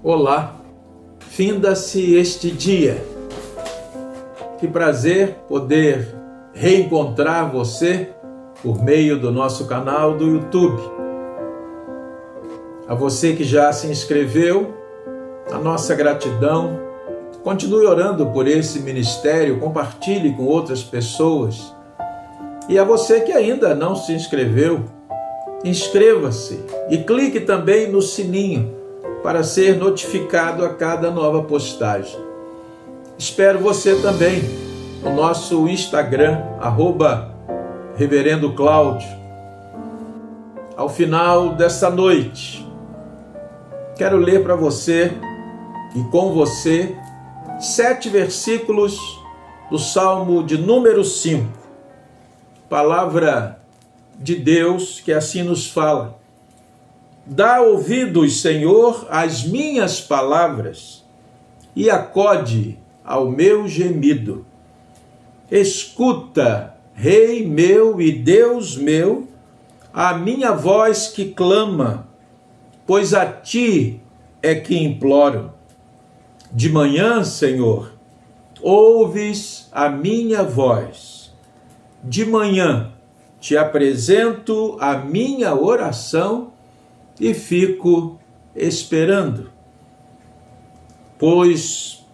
Olá, finda-se este dia. Que prazer poder reencontrar você por meio do nosso canal do YouTube. A você que já se inscreveu, a nossa gratidão. Continue orando por esse ministério, compartilhe com outras pessoas. E a você que ainda não se inscreveu, inscreva-se e clique também no sininho para ser notificado a cada nova postagem. Espero você também no nosso Instagram, @Reverendo Cláudio. Ao final dessa noite, quero ler para você e com você 7 versículos do Salmo de número 5. Palavra de Deus que assim nos fala. Dá ouvidos, Senhor, às minhas palavras e acode ao meu gemido. Escuta, Rei meu e Deus meu, a minha voz que clama, pois a ti é que imploro. De manhã, Senhor, ouves a minha voz. De manhã te apresento a minha oração e fico esperando. Pois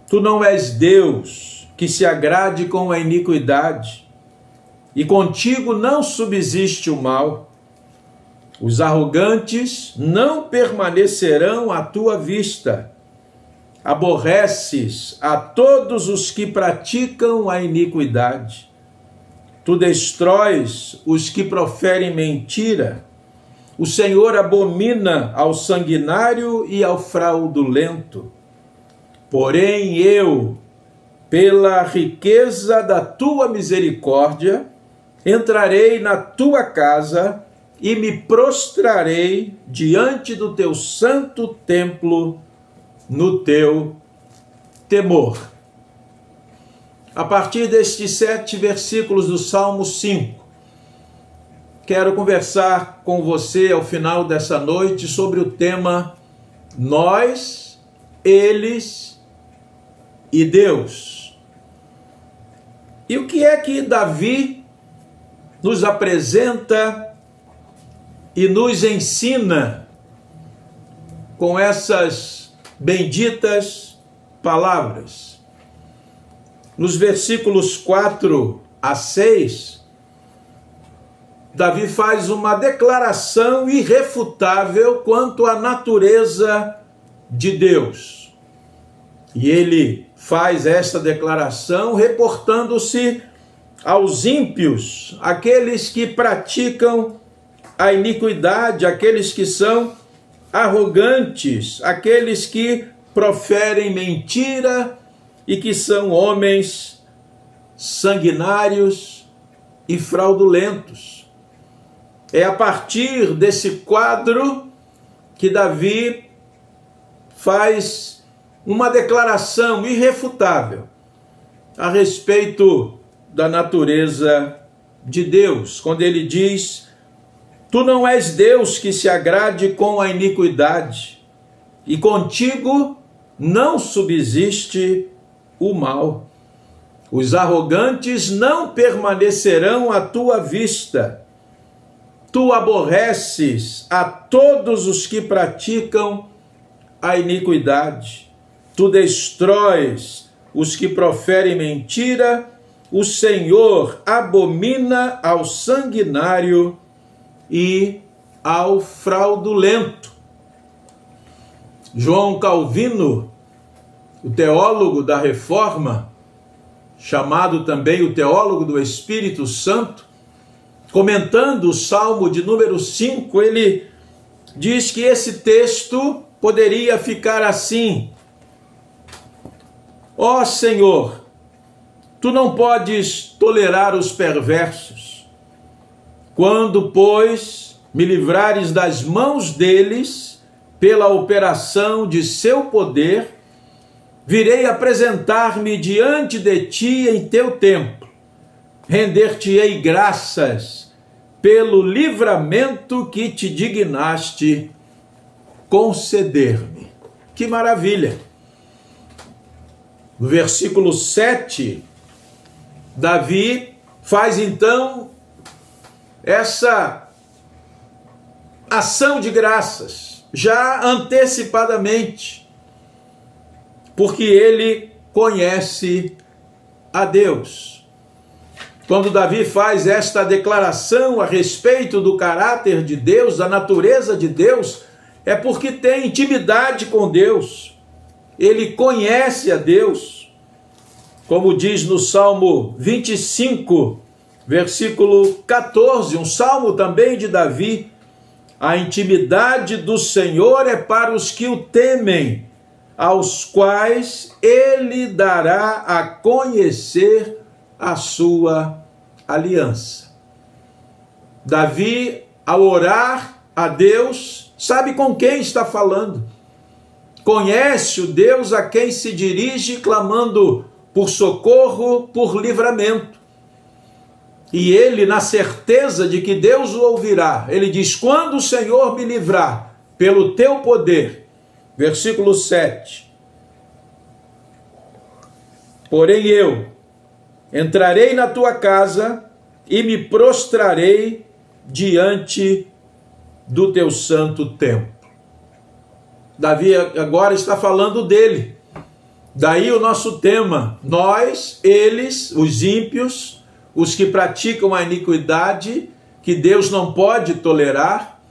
tu não és Deus que se agrade com a iniquidade, e contigo não subsiste o mal. Os arrogantes não permanecerão à tua vista. Aborreces a todos os que praticam a iniquidade. Tu destróis os que proferem mentira. O Senhor abomina ao sanguinário e ao fraudulento. Porém eu, pela riqueza da tua misericórdia, entrarei na tua casa e me prostrarei diante do teu santo templo no teu temor. A partir destes 7 versículos do Salmo 5, quero conversar com você ao final dessa noite sobre o tema Nós, Eles e Deus. E o que é que Davi nos apresenta e nos ensina com essas benditas palavras? Nos versículos 4 a 6, Davi faz uma declaração irrefutável quanto à natureza de Deus. E ele faz esta declaração reportando-se aos ímpios, aqueles que praticam a iniquidade, aqueles que são arrogantes, aqueles que proferem mentira e que são homens sanguinários e fraudulentos. É a partir desse quadro que Davi faz uma declaração irrefutável a respeito da natureza de Deus, quando ele diz: Tu não és Deus que se agrade com a iniquidade, e contigo não subsiste o mal. Os arrogantes não permanecerão à tua vista. Tu aborreces a todos os que praticam a iniquidade. Tu destróis os que proferem mentira. O Senhor abomina ao sanguinário e ao fraudulento. João Calvino, o teólogo da Reforma, chamado também o teólogo do Espírito Santo, comentando o Salmo de número 5, ele diz que esse texto poderia ficar assim: Ó Senhor, tu não podes tolerar os perversos. Quando, pois, me livrares das mãos deles, pela operação de seu poder, virei apresentar-me diante de ti em teu templo, render-te-ei graças pelo livramento que te dignaste conceder-me. Que maravilha! No versículo 7, Davi faz então essa ação de graças, já antecipadamente, porque ele conhece a Deus. Quando Davi faz esta declaração a respeito do caráter de Deus, da natureza de Deus, é porque tem intimidade com Deus. Ele conhece a Deus. Como diz no Salmo 25, versículo 14, um salmo também de Davi: a intimidade do Senhor é para os que o temem, aos quais ele dará a conhecer a sua aliança. Davi, ao orar a Deus, sabe com quem está falando. Conhece o Deus a quem se dirige, clamando por socorro, por livramento. E ele, na certeza de que Deus o ouvirá, ele diz: quando o Senhor me livrar pelo teu poder. Versículo 7. Porém eu entrarei na tua casa e me prostrarei diante do teu santo templo. Davi agora está falando dele. Daí o nosso tema: nós, eles, os ímpios, os que praticam a iniquidade, que Deus não pode tolerar,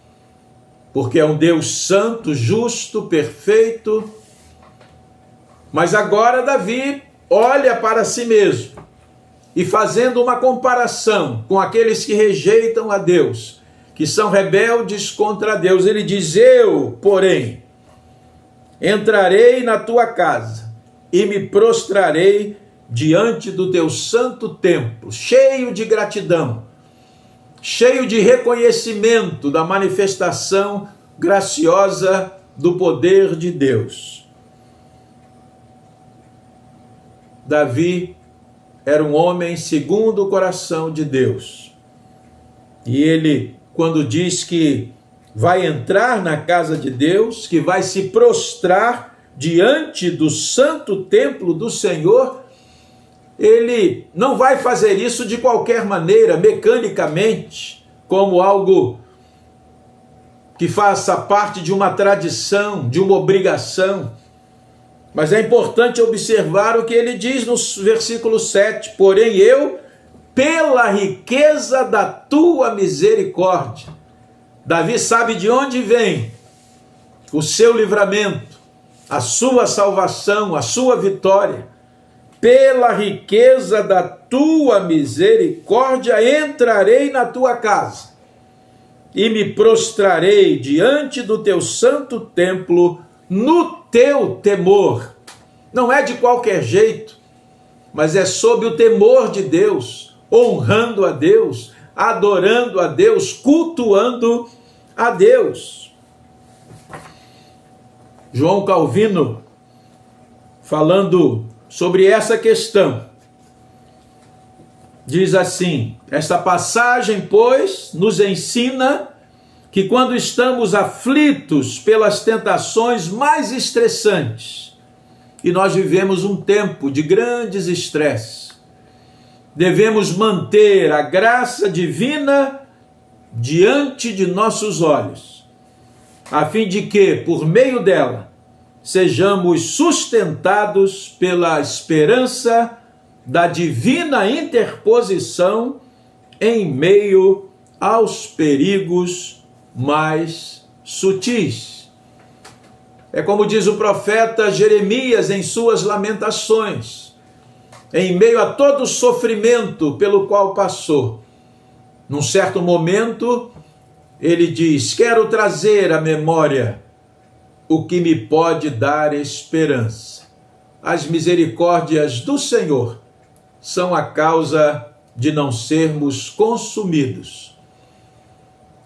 porque é um Deus santo, justo, perfeito. Mas agora Davi olha para si mesmo e, fazendo uma comparação com aqueles que rejeitam a Deus, que são rebeldes contra Deus, ele diz: eu, porém, entrarei na tua casa e me prostrarei diante do teu santo templo, cheio de gratidão, cheio de reconhecimento da manifestação graciosa do poder de Deus. Davi era um homem segundo o coração de Deus. E ele, quando diz que vai entrar na casa de Deus, que vai se prostrar diante do santo templo do Senhor, ele não vai fazer isso de qualquer maneira, mecanicamente, como algo que faça parte de uma tradição, de uma obrigação. Mas é importante observar o que ele diz no versículo 7. Porém eu, pela riqueza da tua misericórdia. Davi sabe de onde vem o seu livramento, a sua salvação, a sua vitória. Pela riqueza da tua misericórdia entrarei na tua casa e me prostrarei diante do teu santo templo no teu temor. Não é de qualquer jeito, mas é sob o temor de Deus, honrando a Deus, adorando a Deus, cultuando a Deus. João Calvino, falando sobre essa questão, diz assim: esta passagem, pois, nos ensina que quando estamos aflitos pelas tentações mais estressantes, e nós vivemos um tempo de grandes estresses, devemos manter a graça divina diante de nossos olhos, a fim de que, por meio dela, sejamos sustentados pela esperança da divina interposição em meio aos perigos mais sutis. É como diz o profeta Jeremias em suas lamentações, em meio a todo o sofrimento pelo qual passou. Num certo momento, ele diz: quero trazer à memória o que me pode dar esperança. As misericórdias do Senhor são a causa de não sermos consumidos.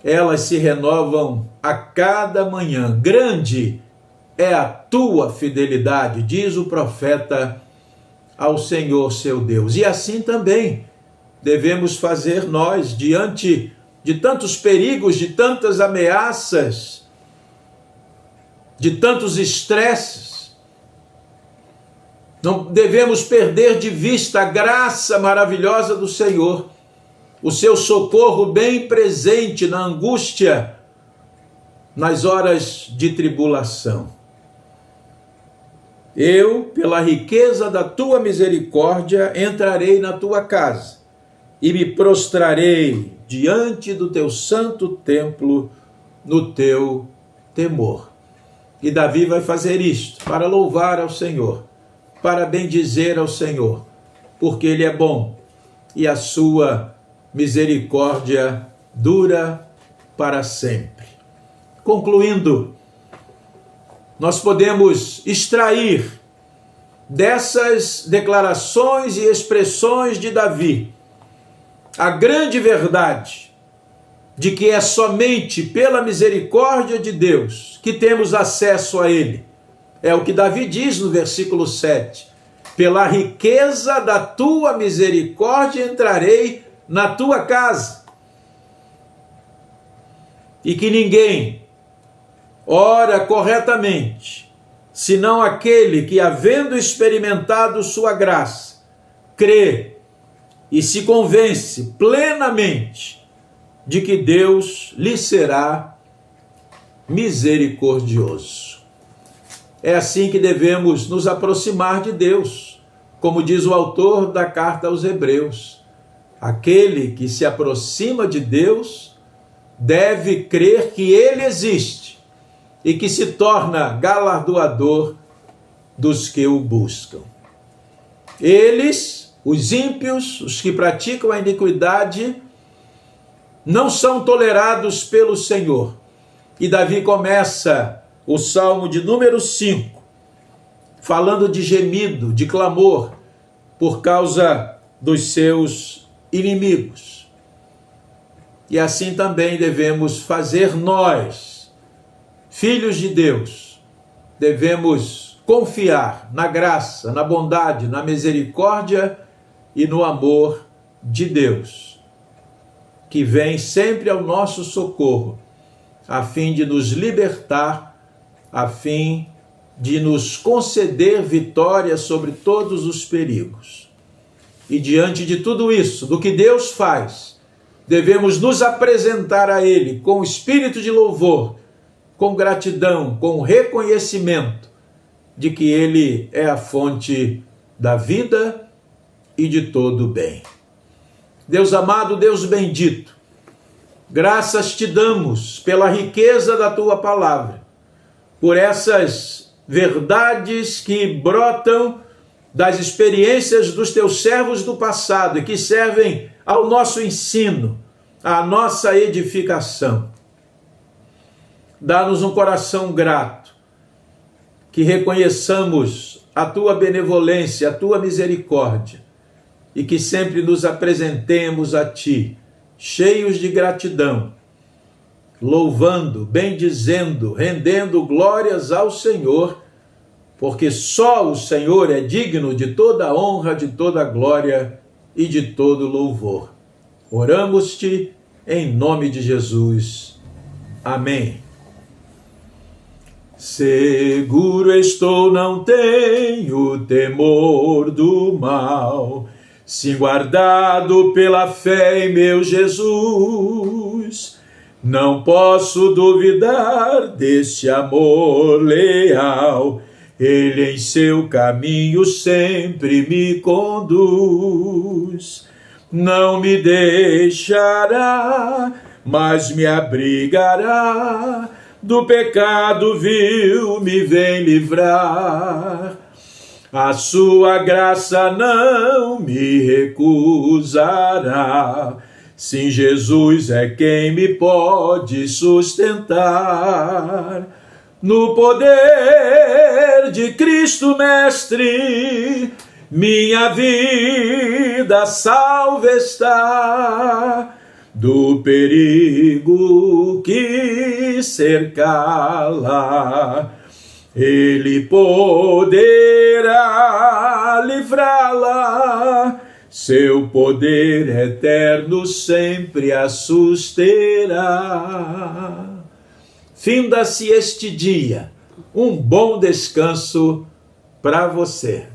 Elas se renovam a cada manhã. Grande é a tua fidelidade, diz o profeta ao Senhor seu Deus. E assim também devemos fazer nós, diante de tantos perigos, de tantas ameaças, de tantos estresses. Não devemos perder de vista a graça maravilhosa do Senhor, o seu socorro bem presente na angústia, nas horas de tribulação. Eu, pela riqueza da tua misericórdia, entrarei na tua casa e me prostrarei diante do teu santo templo no teu temor. E Davi vai fazer isto para louvar ao Senhor, para bendizer ao Senhor, porque Ele é bom e a sua misericórdia dura para sempre. Concluindo, nós podemos extrair dessas declarações e expressões de Davi a grande verdade de que é somente pela misericórdia de Deus que temos acesso a Ele. É o que Davi diz no versículo 7. Pela riqueza da tua misericórdia entrarei na tua casa. E que ninguém ora corretamente, senão aquele que, havendo experimentado sua graça, crê e se convence plenamente de que Deus lhe será misericordioso. É assim que devemos nos aproximar de Deus, como diz o autor da carta aos Hebreus. Aquele que se aproxima de Deus deve crer que Ele existe e que se torna galardoador dos que o buscam. Eles, os ímpios, os que praticam a iniquidade, não são tolerados pelo Senhor. E Davi começa o Salmo de número 5, falando de gemido, de clamor, por causa dos seus inimigos. E assim também devemos fazer nós, filhos de Deus. Devemos confiar na graça, na bondade, na misericórdia e no amor de Deus, que vem sempre ao nosso socorro, a fim de nos libertar, a fim de nos conceder vitória sobre todos os perigos. E diante de tudo isso, do que Deus faz, devemos nos apresentar a Ele com espírito de louvor, com gratidão, com reconhecimento de que Ele é a fonte da vida e de todo o bem. Deus amado, Deus bendito, graças te damos pela riqueza da tua palavra, por essas verdades que brotam das experiências dos teus servos do passado e que servem ao nosso ensino, à nossa edificação. Dá-nos um coração grato, que reconheçamos a tua benevolência, a tua misericórdia, e que sempre nos apresentemos a ti, cheios de gratidão, louvando, bendizendo, rendendo glórias ao Senhor, porque só o Senhor é digno de toda a honra, de toda a glória e de todo louvor. Oramos-te em nome de Jesus. Amém. Seguro estou, não tenho temor do mal, sim guardado pela fé em meu Jesus. Não posso duvidar deste amor leal, Ele em seu caminho sempre me conduz. Não me deixará, mas me abrigará, do pecado vil me vem livrar. A sua graça não me recusará. Sim, Jesus é quem me pode sustentar. No poder de Cristo Mestre, minha vida salva está do perigo que cercá-la. Ele poderá livrá-la, seu poder eterno sempre a susterá. Finda-se este dia, Um bom descanso para você.